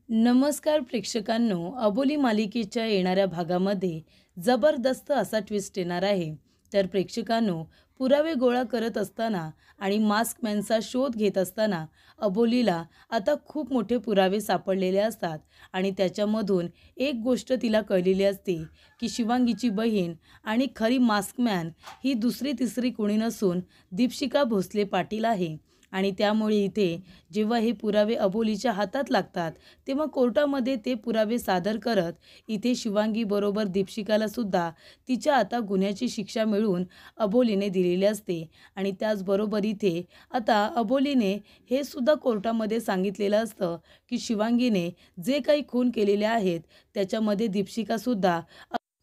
नमस्कार प्रेक्षकांनो, अबोली मालिकेच्या येणाऱ्या भागामध्ये जबरदस्त असा ट्विस्ट येणार आहे. तर प्रेक्षकांनो, पुरावे गोळा करत असताना आणि मास्कमॅनचा शोध घेत असताना अबोलीला आता खूप मोठे पुरावे सापडलेले असतात आणि त्याच्यामधून एक गोष्ट तिला कळलेली असते की शिवांगीची बहीण आणि खरी मास्कमॅन ही दुसरी तिसरी कोणी नसून दीपशिका भोसले पाटील आहे. आणि त्यामुळे इथे जेव्हा हे पुरावे अबोलीच्या हातात लागतात तेव्हा कोर्टामध्ये ते पुरावे सादर करत इथे शिवांगी बरोबर दीपशिकाला सुद्धा तिच्या आता गुन्ह्याची शिक्षा मिळवून अबोलीने दिलेली असते. आणि त्याचबरोबर इथे आता अबोलीने हे सुद्धा कोर्टामध्ये सांगितलेलं असतं की शिवांगीने जे काही खून केलेले आहेत त्याच्यामध्ये दीपशिकासुद्धा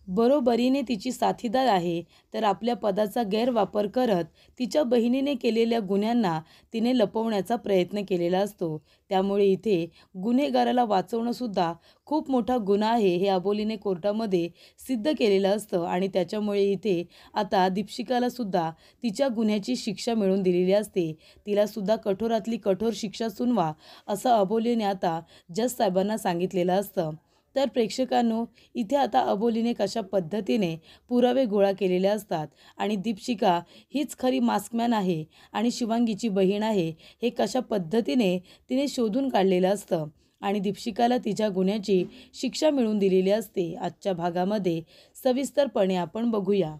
बरोबरीने तिची साथीदार आहे. तर आपल्या पदाचा गैरवापर करत तिच्या बहिणीने केलेल्या गुन्ह्यांना तिने लपवण्याचा प्रयत्न केलेला असतो. त्यामुळे इथे गुन्हेगाराला वाचवणंसुद्धा खूप मोठा गुन्हा आहे हे अबोलीने कोर्टामध्ये सिद्ध केलेलं असतं. आणि त्याच्यामुळे इथे आता दीपशिकाला सुद्धा तिच्या गुन्ह्याची शिक्षा मिळवून दिलेली असते. तिलासुद्धा कठोरातली कठोर शिक्षा सुनवा असं अबोलीने आता जज साहेबांना सांगितलेलं असतं. तर प्रेक्षकांनो, इथे आता अबोलीने कशा पद्धतीने पुरावे गोळा केलेले असतात आणि दीपशिका हीच खरी मास्कमॅन आहे आणि शिवांगीची बहीण आहे हे कशा पद्धतीने तिने शोधून काढलेलं असतं आणि दीपशिकाला तिच्या गुन्ह्याची शिक्षा मिळवून दिलेली असते. आजच्या भागामध्ये सविस्तरपणे आपण बघूया.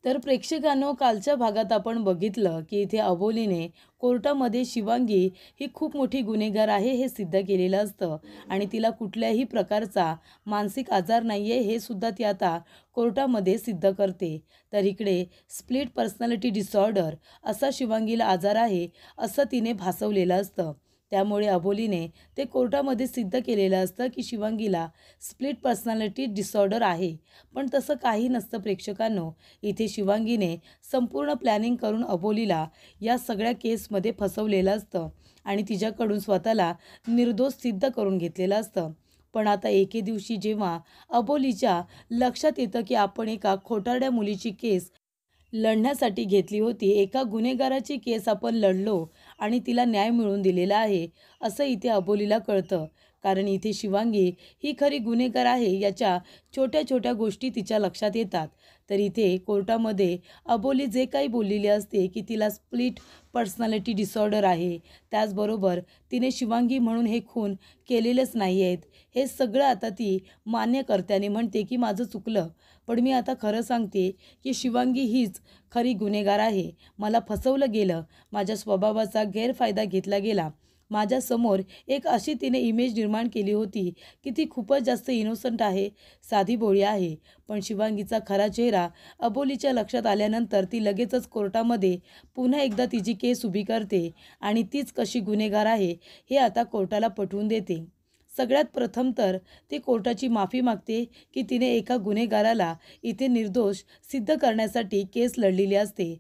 तर प्रेक्षकांनो, कालच्या भागात आपण बघितलं की इथे अबोलीने कोर्टामध्ये शिवांगी ही खूप मोठी गुन्हेगार आहे हे सिद्ध केलेलं असतं आणि तिला कुठल्याही प्रकारचा मानसिक आजार नाही आहे हे सुद्धा ती आता कोर्टामध्ये सिद्ध करते. तर इकडे स्प्लिट पर्सनॅलिटी डिसऑर्डर असा शिवांगीला आजार आहे असं तिने भासवलेलं असतं. त्यामुळे अबोलीने ते कोर्टामध्ये सिद्ध केलेलं असतं की शिवांगीला स्प्लिट पर्सनॅलिटी डिसऑर्डर आहे. पण तसं काही नसतं प्रेक्षकांनो. इथे शिवांगीने संपूर्ण प्लॅनिंग करून अबोलीला या सगळ्या केसमध्ये फसवलेलं असतं आणि तिच्याकडून स्वतःला निर्दोष सिद्ध करून घेतलेलं असतं. पण आता एके दिवशी जेव्हा अबोलीच्या लक्षात येतं की आपण एका खोटारड्या मुलीची केस लढण्यासाठी घेतली होती, एका गुन्हेगाराची केस आपण लढलो आणि तिला न्याय मिळवून दिलेला आहे असं इथे अबोलीला कळतं. कारण इथे शिवांगी ही खरी गुन्हेगार आहे याच्या छोट्या छोट्या गोष्टी तिच्या लक्षात येतात. तर इथे कोर्टामध्ये अबोली जे काही बोललेली असते की तिला स्प्लिट पर्सनॅलिटी डिसऑर्डर आहे, त्याचबरोबर तिने शिवांगी म्हणून हे खून केलेलेच नाही आहेत, हे सगळं आता ती मान्य करते आणि म्हणते की माझं चुकलं, पण मी आता खरं सांगते की शिवांगी हीच खरी गुन्हेगार आहे. मला फसवलं गेलं, माझ्या स्वभावाचा गैरफायदा घेतला गेला. माझ्यासमोर एक अशी तिने इमेज निर्माण केली होती की ती खूपच जास्त इनोसंट आहे, साधीभोळी आहे. पण शिवांगीचा खरा चेहरा अबोलीच्या लक्षात आल्यानंतर ती लगेचच कोर्टामध्ये पुन्हा एकदा तिची केस उभी करते आणि तीच कशी गुन्हेगार आहे हे आता कोर्टाला पटवून देते. सगळ्यात प्रथम तर ती कोर्टाची माफी मागते की तिने एका गुन्हेगाराला इथे निर्दोष सिद्ध करण्यासाठी केस लढलेली असते.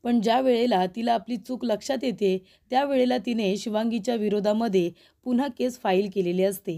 पण ज्या वेळेला तिला आपली चूक लक्षात येते त्यावेळेला तिने शिवांगीच्या विरोधामध्ये पुन्हा केस फाईल केलेली असते.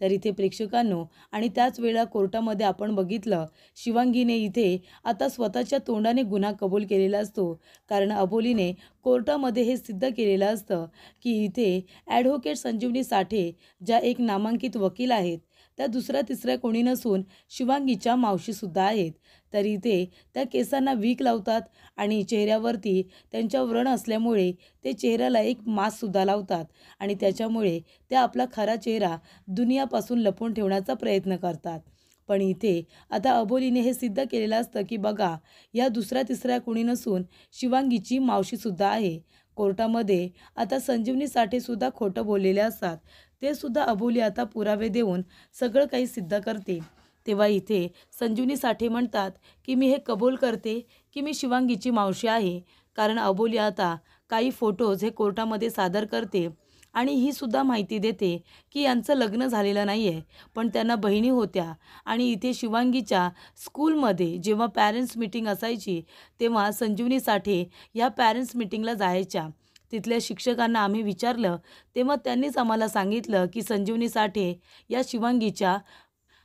तर इथे प्रेक्षकांनो, आणि त्याच वेळेला कोर्टामध्ये आपण बघितलं शिवांगीने इथे आता स्वतःच्या तोंडाने गुन्हा कबूल केलेला असतो. कारण अबोलीने कोर्टामध्ये हे सिद्ध केलेलं असतं की इथे ॲडव्होकेट संजीवनी साठे ज्या एक नामांकित वकील आहेत त्या दुसऱ्या तिसऱ्या कोणी नसून शिवांगीच्या मावशीसुद्धा आहेत. तर इथे त्या केसांना वीक लावतात आणि चेहऱ्यावरती त्यांच्या व्रण असल्यामुळे ते चेहऱ्याला एक मास्कसुद्धा लावतात आणि त्याच्यामुळे ते आपला खरा चेहरा दुनियापासून लपवून ठेवण्याचा प्रयत्न करतात. पण इथे आता अबोलीने हे सिद्ध केलेलं असतं की बघा, या दुसऱ्या तिसऱ्या कोणी नसून शिवांगीची मावशीसुद्धा आहे. कोर्टामध्ये आता संजीवनी साठेसुद्धा खोटं बोललेले असतात. ते सुद्धा अबोली आता पुरावे देऊन सगळं काही सिद्ध करते. तेव्हा इथे संजीवनी साठे म्हणतात की मी हे कबूल करते की मी शिवांगीची मावशी आहे. कारण अबोली आता काही फोटोज हे कोर्टामध्ये सादर करते आणि ही सुद्धा माहिती देते की यांचं लग्न झालेलं नाही आहे, पण त्यांना बहिणी होत्या आणि इथे शिवांगीच्या स्कूलमध्ये जेव्हा पॅरेंट्स मीटिंग असायची तेव्हा संजीवनी साठे या पॅरेंट्स मीटिंगला जायच्या. तिथल्या शिक्षकांना आम्ही विचारलं तेव्हा त्यांनीच आम्हाला सांगितलं की संजीवनी साठे या शिवांगीच्या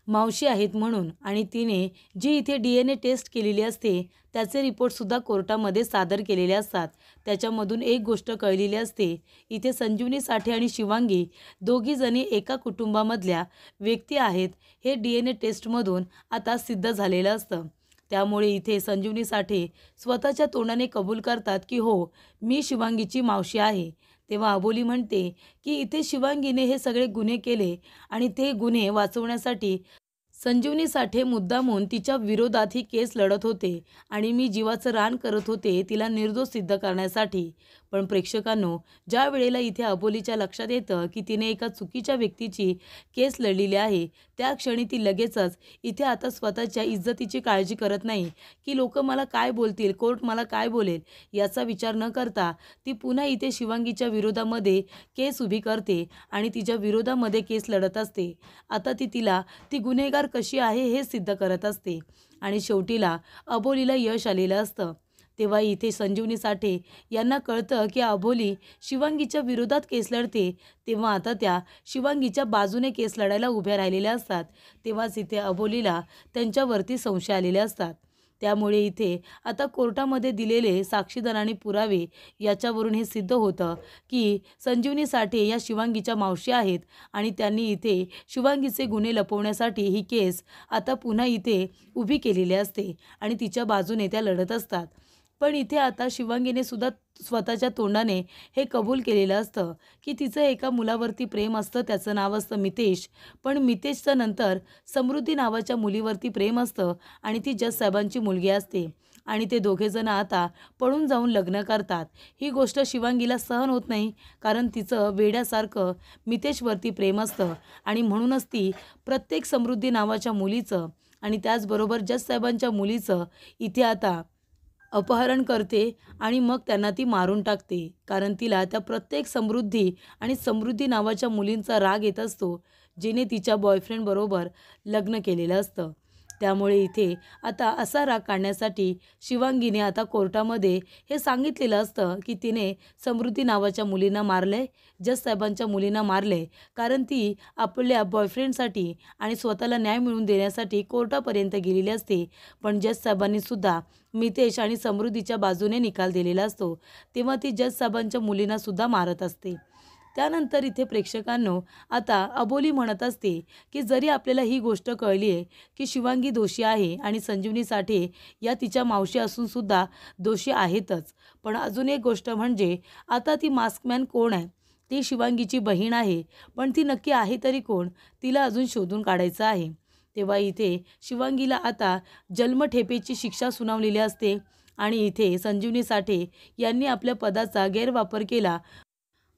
मावशी आहेत म्हणून आणि तिने जी इथे DNA टेस्ट केलेली असते त्याचे रिपोर्टसुद्धा कोर्टामध्ये सादर केलेले असतात. त्याच्यामधून एक गोष्ट कळलेली असते, इथे संजीवनी साठे आणि शिवांगी दोघीजणी एका कुटुंबामधल्या व्यक्ती आहेत हे DNA टेस्टमधून आता सिद्ध झालेलं असतं. त्यामुळे इथे संजीवनी साठे स्वतःच्या तोंडाने कबूल करतात की हो, मी शिवांगीची मावशी आहे. तेव्हा अबोली म्हणते की इथे शिवांगीने हे सगळे गुन्हे केले आणि ते गुन्हे वाचवण्यासाठी संजीवनी साठे मुद्दामून तिच्या विरोधात ही केस लढत होते आणि मी जीवाचं रान करत होते तिला निर्दोष सिद्ध करण्यासाठी. पण प्रेक्षकांनो, ज्या वेळेला इथे अबोलीच्या लक्षात येतं की तिने एका चुकीच्या व्यक्तीची केस लढलेली आहे, त्या क्षणी ती लगेचच इथे आता स्वतःच्या इज्जतीची काळजी करत नाही की लोक मला काय बोलतील, कोर्ट मला काय बोलेल याचा विचार न करता ती पुन्हा इथे शिवांगीच्या विरोधामध्ये केस उभी करते आणि तिच्या विरोधामध्ये केस लढत असते. आता ती गुन्हेगार कशी आहे हे सिद्ध करत असते आणि शेवटीला अबोलीला यश आलेलं असतं. तेव्हा इथे संजीवनी साठे यांना कळतं की अबोली शिवांगीच्या विरोधात केस लढते, तेव्हा आता त्या शिवांगीच्या बाजूने केस लढायला उभ्या राहिलेल्या असतात. तेव्हाच इथे अबोलीला त्यांच्यावरती संशय आलेले असतात. त्यामुळे इथे आता कोर्टामध्ये दिलेले साक्षीदार आणि पुरावे याच्यावरून हे सिद्ध होतं की संजीवनी साठे या शिवांगीच्या मावशी आहेत आणि त्यांनी इथे शिवांगीचे गुन्हे लपवण्यासाठी ही केस आता पुन्हा इथे उभी केलेली असते आणि तिच्या बाजूने त्या लढत असतात. पण इथे आता शिवांगीने सुद्धा स्वतःच्या तोंडाने हे कबूल केलेलं असतं की तिचं एका मुलावरती प्रेम असतं, त्याचं नाव असतं मितेश. पण मितेशचं नंतर समृद्धी नावाच्या मुलीवरती प्रेम असतं आणि ती जज साहेबांची मुलगी असते आणि ते दोघेजण आता पळून जाऊन लग्न करतात. ही गोष्ट शिवांगीला सहन होत नाही, कारण तिचं वेड्यासारखं मितेशवरती प्रेम असतं आणि म्हणूनच ती प्रत्येक समृद्धी नावाच्या मुलीचं आणि त्याचबरोबर जज साहेबांच्या मुलीचं इथे आता अपहरण करते आणि मग त्यांना ती मारून टाकते, कारण तिला त्या प्रत्येक समृद्धी आणि समृद्धी नावाच्या मुलींचा राग येत असतो जिने तिच्या बॉयफ्रेंडबरोबर लग्न केलेलं असतं. त्यामुळे इथे आता असा राग काढण्यासाठी शिवांगीने आता कोर्टामध्ये हे सांगितलेलं असतं की तिने समृद्धी नावाच्या मुलींना मारले, जज साहेबांच्या मुलींना मारले, कारण ती आपल्या बॉयफ्रेंडसाठी आणि स्वतःला न्याय मिळवून देण्यासाठी कोर्टापर्यंत गेलेली असते. पण जज साहेबांनी सुद्धा मितेश आणि समृद्धीच्या बाजूने निकाल दिलेला असतो, तेव्हा ती जज साहेबांच्या मुलींना सुद्धा मारत असते. त्यानंतर इथे प्रेक्षकांनो, आता अबोली म्हणत असते की जरी आपल्याला ही गोष्ट कळली आहे की शिवांगी दोषी आहे आणि संजीवनी साठे या तिच्या मावशी असून सुद्धा दोषी आहेतच, पण अजून एक गोष्ट म्हणजे आता ती मास्कमॅन कोण आहे, ती शिवांगीची बहीण आहे, पण ती नक्की आहे तरी कोण, तिला अजून शोधून काढायचं आहे. तेव्हा इथे शिवांगीला आता जन्मठेपेची शिक्षा सुनावलेली असते आणि इथे संजीवनी साठे यांनी आपल्या पदाचा गैरवापर केला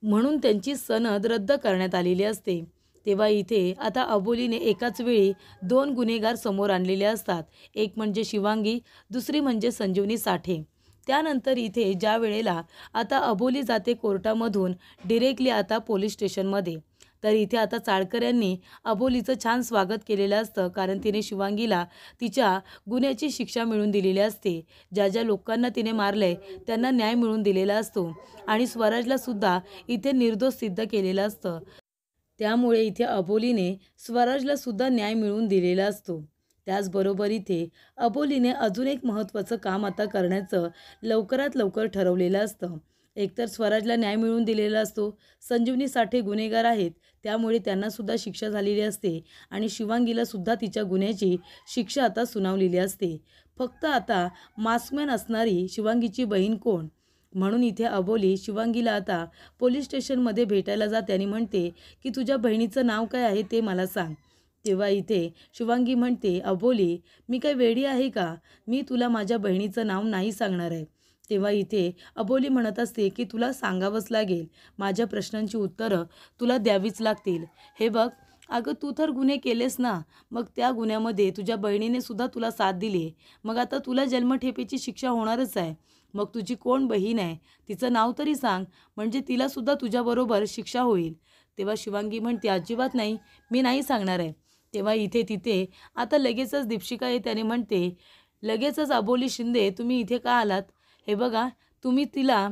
म्हणून त्यांची सनद रद्द करण्यात आलेली असते. तेव्हा इथे आता अबोलीने एकाच वेळी 2 गुन्हेगार समोर आणलेले असतात, एक म्हणजे शिवांगी, दुसरी म्हणजे संजीवनी साठे. त्यानंतर इथे ज्या वेळेला आता अबोली जाते कोर्टामधून डिरेक्टली आता पोलीस स्टेशनमध्ये, तर इथे आता चाळकऱ्यांनी अबोलीचं छान स्वागत केलेलं असतं, कारण तिने शिवांगीला तिच्या गुन्ह्याची शिक्षा मिळवून दिलेली असते. ज्या ज्या लोकांना तिने मारलंय त्यांना न्याय मिळवून दिलेला असतो आणि स्वराजला सुद्धा इथे निर्दोष सिद्ध केलेलं असतं. त्यामुळे इथे अबोलीने स्वराजला सुद्धा न्याय मिळवून दिलेला असतो. त्याचबरोबर इथे अबोलीने अजून एक महत्त्वाचं काम आता करण्याचं लवकरात लवकर ठरवलेलं असतं. एकतर स्वराजला न्याय मिळवून दिलेला असतो, संजीवनी साठे गुन्हेगार आहेत त्यामुळे त्यांनासुद्धा शिक्षा झालेली असते आणि शिवांगीला सुद्धा तिच्या गुन्ह्याची शिक्षा आता सुनावलेली असते. फक्त आता मास्कमॅन असणारी शिवांगीची बहीण कोण, म्हणून इथे अबोली शिवांगीला आता पोलीस स्टेशनमध्ये भेटायला जाते आणि म्हणते की तुझ्या बहिणीचं नाव काय आहे ते मला सांग. तेव्हा इथे शिवांगी म्हणते, अबोली मी काय वेडी आहे का, मी तुला माझ्या बहिणीचं नाव नाही सांगणार आहे. तेव्हा इथे अबोली म्हणत असते की तुला सांगावंच लागेल, माझ्या प्रश्नांची उत्तरं तुला द्यावीच लागतील. हे बघ अगं, तू तर गुन्हे केलेस ना, मग त्या गुन्ह्यामध्ये तुझ्या बहिणीने सुद्धा तुला साथ दिली, मग आता तुला जन्मठेपेची शिक्षा होणारच आहे. मग तुझी कोण बहीण आहे तिचं नाव तरी सांग, म्हणजे तिलासुद्धा तुझ्याबरोबर शिक्षा होईल. तेव्हा शिवांगी म्हणते, अजिबात नाही, मी नाही सांगणार आहे. तेव्हा तिथे आता लगेचच दीपशिका येते आणि म्हणते, लगेचच अबोली शिंदे तुम्ही इथे का आलात? हे बघा, तुम्ही तिला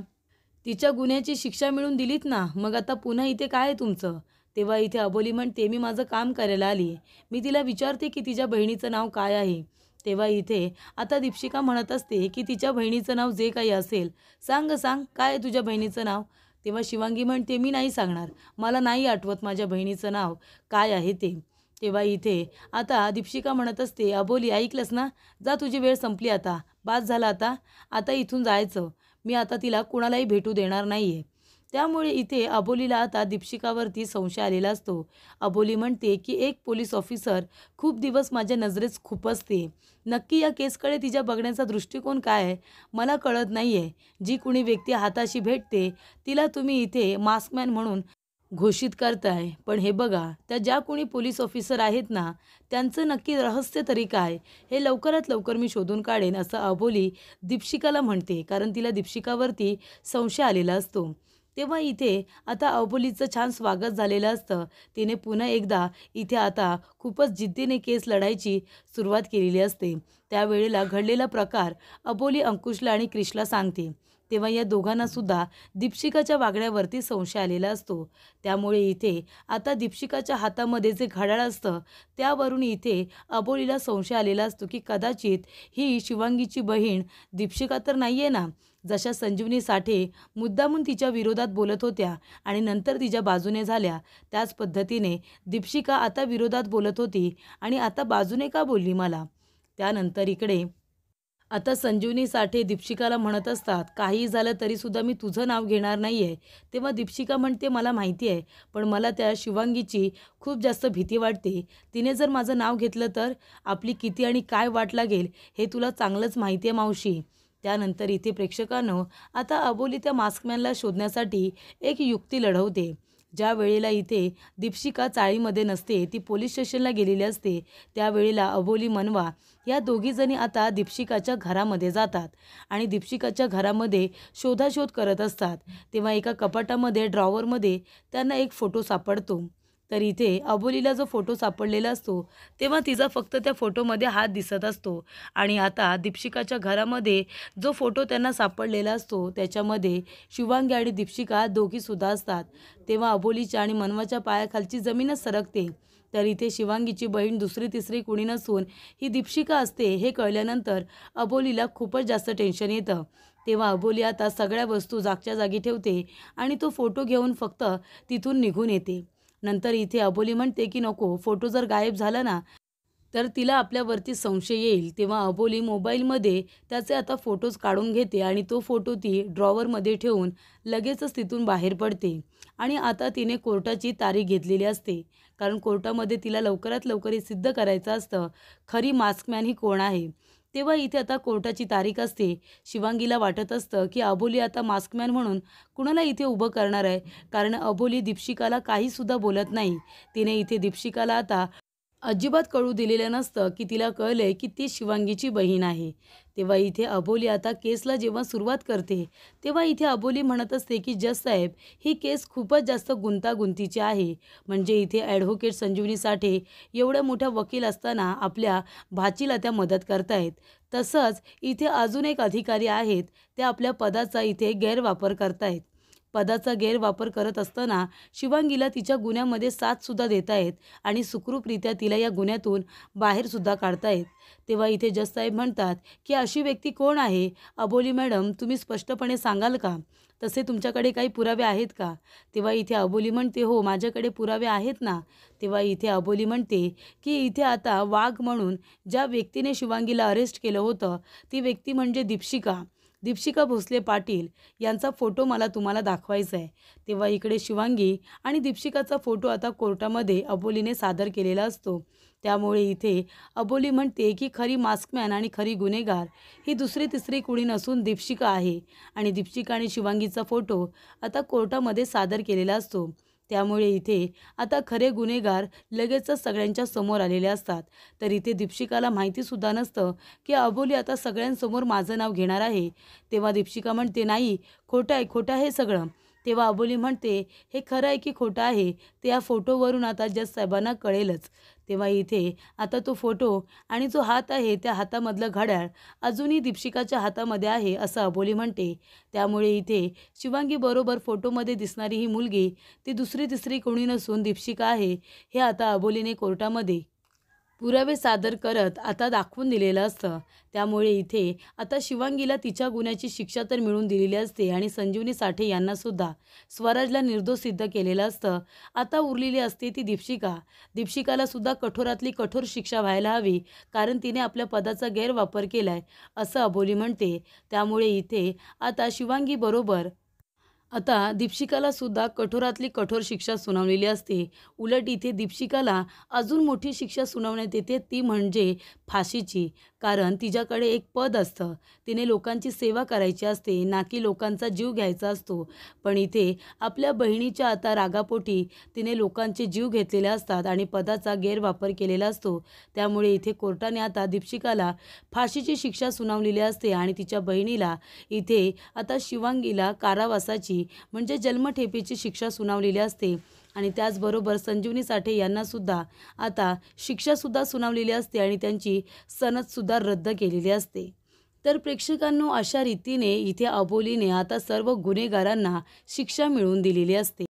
तिच्या गुन्ह्याची शिक्षा मिळवून दिलीत ना, मग आता पुन्हा इथे काय आहे तुमचं? तेव्हा इथे अबोली म्हणते, मी माझं काम करायला आली. मी तिला विचारते की तिच्या बहिणीचं नाव काय आहे. तेव्हा इथे आता दीपशिका म्हणत असते की तिच्या बहिणीचं नाव जे काही असेल, सांग सांग काय आहे तुझ्या बहिणीचं नाव. तेव्हा शिवांगी म्हणते, मी नाही सांगणार, मला नाही आठवत माझ्या बहिणीचं नाव काय आहे ते. तेव्हा इथे आता दीपशिका म्हणत असते, अबोली ऐकलंस ना, जा तुझी वेळ संपली आता, बास झाला आता, आता इथून जायचं. मी आता तिला कुणालाही भेटू देणार नाही आहे. त्यामुळे इथे अबोलीला आता दीपशिकावरती संशय आलेला असतो. अबोली म्हणते की एक पोलीस ऑफिसर खूप दिवस माझ्या नजरेत खुपसते. नक्की या केसकडे तिच्या बघण्याचा दृष्टिकोन काय आहे मला कळत नाही आहे. जी कुणी व्यक्ती हाताशी भेटते तिला तुम्ही इथे मास्कमॅन म्हणून घोषित करताय, पण हे बघा त्या ज्या कोणी पोलीस ऑफिसर आहेत ना, त्यांचं नक्की रहस्य तरी काय, हे लवकरात लवकर मी शोधून काढेन, असं अबोली दीपशिकाला म्हणते. कारण तिला दीपशिकावरती संशय आलेला असतो. तेव्हा इथे आता अबोलीचं छान स्वागत झालेलं असतं. तिने पुन्हा एकदा इथे आता खूपच जिद्दीने केस लढायची सुरुवात केलेली असते. त्यावेळेला घडलेला प्रकार अबोली अंकुशला आणि क्रिशला सांगते. तेव्हा या दोघांनासुद्धा दीपशिकाच्या वागण्यावरती संशय आलेला असतो. त्यामुळे इथे आता दीपशिकाच्या हातामध्ये जे घड्याळ असतं त्यावरून इथे अबोलीला संशय आलेला असतो की कदाचित ही शिवांगीची बहीण दीपशिका तर नाही आहे ना. जशा संजीवनी साठे मुद्दामून तिच्या विरोधात बोलत होत्या आणि नंतर तिच्या बाजूने झाल्या, त्याच पद्धतीने दीपशिका आता विरोधात बोलत होती आणि आता बाजूने का बोलली मला. त्यानंतर इकडे आता संजीवनी साठे दीपशिकाला म्हणत असतात, काही झालं तरीसुद्धा मी तुझं नाव घेणार नाही आहे. तेव्हा दीपशिका म्हणते, मला माहिती आहे, पण मला त्या शिवांगीची खूप जास्त भीती वाटते. तिने जर माझं नाव घेतलं तर आपली किती आणि काय वाट लागेल हे तुला चांगलंच माहिती आहे मावशी. त्यानंतर इथे प्रेक्षकांनो आता अबोली त्या मास्कमॅनला शोधण्यासाठी एक युक्ती लढवते. ज्या वेळेला इथे दीपशिका चाळीमध्ये नसते, ती पोलीस स्टेशनला गेलेली असते, त्यावेळेला अबोली मनवा या दोघीजणी आता दीपशिकाच्या घरामध्ये जातात आणि दीपशिकाच्या घरामध्ये शोधाशोध करत असतात. तेव्हा एका कपाटामध्ये ड्रॉवरमध्ये त्यांना एक फोटो सापडतो. तर इथे अबोलीला जो फोटो सापडलेला असतो तेव्हा तिचा फक्त त्या फोटोमध्ये हात दिसत असतो आणि आता दीपशिकाच्या घरामध्ये जो फोटो त्यांना सापडलेला असतो त्याच्यामध्ये शिवांगी आणि दीपशिका दोघीसुद्धा असतात. तेव्हा अबोलीच्या आणि मनवाच्या पायाखालची जमीनच सरकते. तर इथे शिवांगीची बहीण दुसरी तिसरी कुणी नसून ही दीपशिका असते हे कळल्यानंतर अबोलीला खूपच जास्त टेन्शन येतं. तेव्हा अबोली आता सगळ्या वस्तू जागच्या जागी ठेवते आणि तो फोटो घेऊन फक्त तिथून निघून येते. नंतर इथे अबोली म्हणते की नको, फोटो जर गायब झाला ना तर तिला आपल्यावरती संशय येईल. तेव्हा अबोली मोबाईलमध्ये त्याचे आता फोटोज काढून घेते आणि तो फोटो ती ड्रॉवरमध्ये ठेवून लगेचच तिथून बाहेर पडते आणि आता तिने कोर्टाची तारीख घेतलेली असते. कारण कोर्टामध्ये तिला लवकरात लवकर हे सिद्ध करायचं असतं खरी मास्कमॅन ही कोण आहे. तेव्हा इथे आता कोर्टाची तारीख असते. शिवांगीला वाटत असतं की अबोली आता मास्कमॅन म्हणून कुणाला इथे उभं करणार आहे, कारण अबोली दीपशिकाला काहीसुद्धा बोलत नाही. तिने इथे दीपशिकाला आता अजिबात कळू दिलेलं नसतं की तिला कळलंय की ती शिवांगीची बहीण आहे. तेव्हा इथे अबोली आता केसला जेव्हा सुरुवात करते तेव्हा इथे अबोली म्हणत असते की जज साहेब, ही केस खूपच जास्त गुंतागुंतीची आहे. म्हणजे इथे ॲडव्होकेट संजीवनी साठे एवढ्या मोठ्या वकील असताना आपल्या भाचीला त्या मदत करतायत. तसंच इथे अजून एक अधिकारी आहेत, ते आपल्या पदाचा इथे गैरवापर करतायत. पदाचा गैरवापर करत असताना शिवांगीला तिच्या गुन्ह्यामध्ये साथसुद्धा देत आहेत आणि सुखरूपरित्या तिला या गुन्ह्यातून बाहेरसुद्धा काढतायत. तेव्हा इथे जज साहेब म्हणतात की अशी व्यक्ती कोण आहे अबोली मॅडम, तुम्ही स्पष्टपणे सांगाल का? तसे तुमच्याकडे काही पुरावे आहेत का? तेव्हा इथे अबोली म्हणते, हो माझ्याकडे पुरावे आहेत ना. तेव्हा इथे अबोली म्हणते की इथे आता वाघ म्हणून ज्या व्यक्तीने शिवांगीला अरेस्ट केलं होतं ती व्यक्ती म्हणजे दीपशिका भोसले पाटील यांचा फोटो मला तुम्हाला दाखवायचा आहे. तेव्हा इकडे शिवांगी आणि दीपशिकाचा फोटो आता कोर्टामध्ये अबोलीने सादर केलेला असतो. त्यामुळे इथे अबोली म्हणते की खरी मास्कमॅन आणि खरी गुन्हेगार ही दुसरी तिसरी कुणी नसून दीपशिका आहे आणि दीपशिका आणि शिवांगीचा फोटो आता कोर्टामध्ये सादर केलेला असतो. त्यामुळे इथे आता खरे गुन्हेगार लगेचच सगळ्यांच्या समोर आलेले असतात. तर इथे दीपशिकाला माहितीसुद्धा नसतं की अबोली आता सगळ्यांसमोर माझं नाव घेणार आहे. तेव्हा दीपशिका म्हणते, नाही खोटं आहे, खोटं आहे सगळं. तेव्हा अबोली म्हणते, हे खरं आहे की खोटं आहे ते या फोटोवरून आता जज साहेबांना कळेलच. तेव्हा इथे आता तो फोटो आणि जो हात आहे त्या हातामधलं घड्याळ अजूनही दीपशिकाच्या हातामध्ये आहे असं अबोली म्हणते. त्यामुळे इथे शिवांगी बरोबर फोटोमध्ये दिसणारी ही मुलगी ती दुसरी तिसरी कोणी नसून दीपशिका आहे हे आता अबोलीने कोर्टामध्ये पुरावे सादर करत आता दाखवून दिलेलं असतं. त्यामुळे इथे आता शिवांगीला तिच्या गुन्ह्याची शिक्षा तर मिळून दिलेली असते आणि संजीवनी साठे यांनासुद्धा स्वराजला निर्दोष सिद्ध केलेलं असतं. आता उरलेली असते ती दीपशिका. दीपशिकालासुद्धा कठोरातली कठोर शिक्षा व्हायला हवी, कारण तिने आपल्या पदाचा गैरवापर केला आहे असं अबोली म्हणते. त्यामुळे इथे आता शिवांगीबरोबर आता दीपशिकाला सुद्धा कठोरातली कठोर शिक्षा सुनावलेली असते. उलट इथे दीपशिकाला अजून मोठी शिक्षा सुनावण्यात येते, ती म्हणजे फाशीची. कारण तिच्याकडे एक पद असतं, तिने लोकांची सेवा करायची असते, ना की लोकांचा जीव घ्यायचा असतो. पण इथे आपल्या बहिणीच्या आता रागापोटी तिने लोकांचे जीव घेतलेले असतात आणि पदाचा गैरवापर केलेला असतो. त्यामुळे इथे कोर्टाने आता दीपशिकाला फाशीची शिक्षा सुनावलेली असते आणि तिच्या बहिणीला इथे आता शिवांगीला कारावासाची म्हणजे जन्मठेपेची शिक्षा सुनावलेली असते. आणि त्याचबरोबर संजीवनी साठे यांनासुद्धा आता शिक्षासुद्धा सुनावलेली असते आणि त्यांची सनदसुद्धा रद्द केलेली असते. तर प्रेक्षकांनो, अशा रीतीने इथे अबोलीने आता सर्व गुन्हेगारांना शिक्षा मिळवून दिलेली असते.